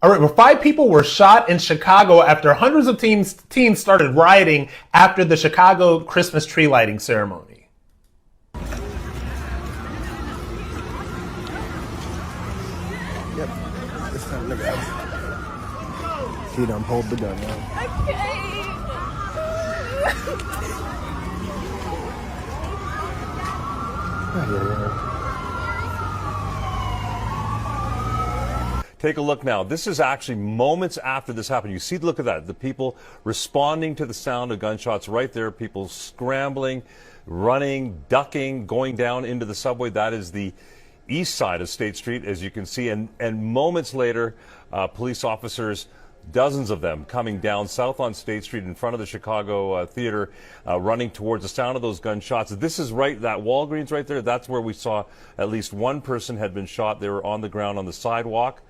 All right, well, 5 people were shot in Chicago after hundreds of teens started rioting after the Chicago Christmas tree lighting ceremony. Yep. This time, nigga. He done pulled the gun out. Take a look now. This is actually moments after this happened. You see, look at that. The people responding to the sound of gunshots right there. People scrambling, running, ducking, going down into the subway. That is the east side of State Street, as you can see. And moments later, police officers, dozens of them, coming down south on State Street in front of the Chicago Theater, running towards the sound of those gunshots. This is right, that Walgreens right there. That's where we saw at least one person had been shot. They were on the ground on the sidewalk.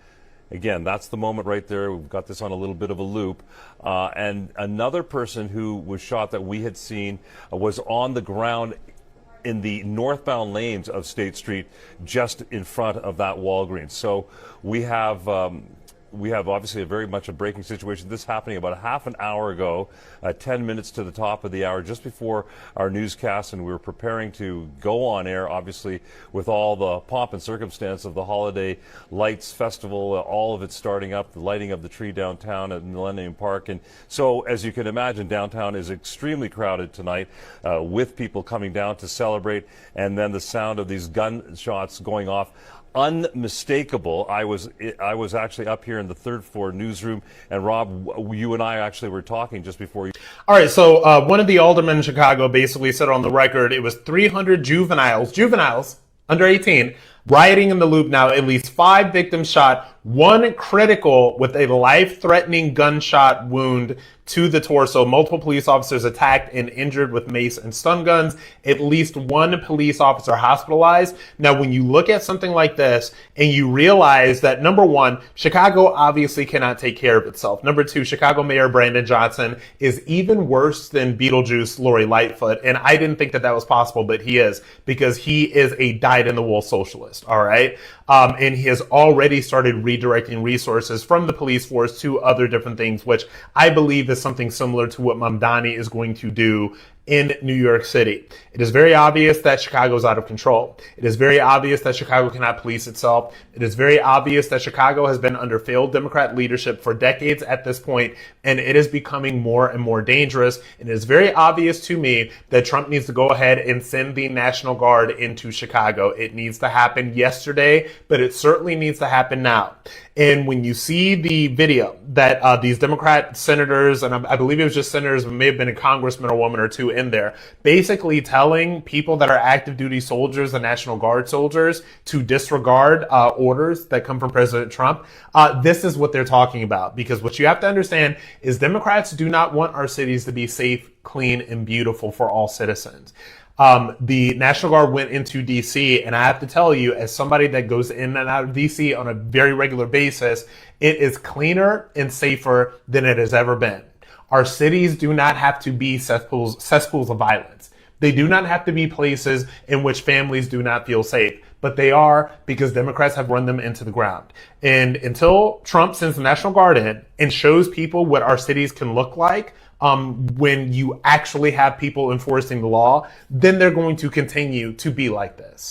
Again, that's the moment right there. We've got this on a little bit of a loop. And another person who was shot that we had seen was on the ground in the northbound lanes of State Street, just in front of that Walgreens. So we have obviously very much a breaking situation. This happening about a half an hour ago, 10 minutes to the top of the hour, just before our newscast, and we were preparing to go on air, obviously, with all the pomp and circumstance of the Holiday Lights Festival, all of it starting up, the lighting of the tree downtown at Millennium Park. And so, as you can imagine, downtown is extremely crowded tonight, with people coming down to celebrate, and then the sound of these gunshots going off. Unmistakable. I was actually up here in the third floor newsroom, and Rob, you and I actually were talking just before you. All right, so one of the aldermen in Chicago basically said on the record it was 300 juveniles under 18 rioting in the loop. Now, at least 5 victims shot, 1 critical with a life-threatening gunshot wound to the torso. Multiple police officers attacked and injured with mace and stun guns. At least 1 police officer hospitalized. Now, when you look at something like this and you realize that, number one, Chicago obviously cannot take care of itself. Number 2, Chicago Mayor Brandon Johnson is even worse than Beetlejuice Lori Lightfoot. And I didn't think that that was possible, but he is, because he is a dyed-in-the-wool socialist, all right? And he has already started redirecting resources from the police force to other different things, which I believe is something similar to what Mamdani is going to do in New York City. It is very obvious that Chicago is out of control. It is very obvious that Chicago cannot police itself. It is very obvious that Chicago has been under failed Democrat leadership for decades at this point, and it is becoming more and more dangerous. And it is very obvious to me that Trump needs to go ahead and send the National Guard into Chicago. It needs to happen yesterday, but it certainly needs to happen now. And when you see the video that these Democrat senators, and I believe it was just senators, but may have been a congressman or woman or two in there, basically telling people that are active duty soldiers and National Guard soldiers to disregard orders that come from President Trump, this is what they're talking about. Because what you have to understand is Democrats do not want our cities to be safe, clean, and beautiful for all citizens. The National Guard went into D.C., and I have to tell you, as somebody that goes in and out of D.C. on a very regular basis, it is cleaner and safer than it has ever been. Our cities do not have to be cesspools of violence. They do not have to be places in which families do not feel safe, but they are, because Democrats have run them into the ground. And until Trump sends the National Guard in and shows people what our cities can look like, when you actually have people enforcing the law, then they're going to continue to be like this.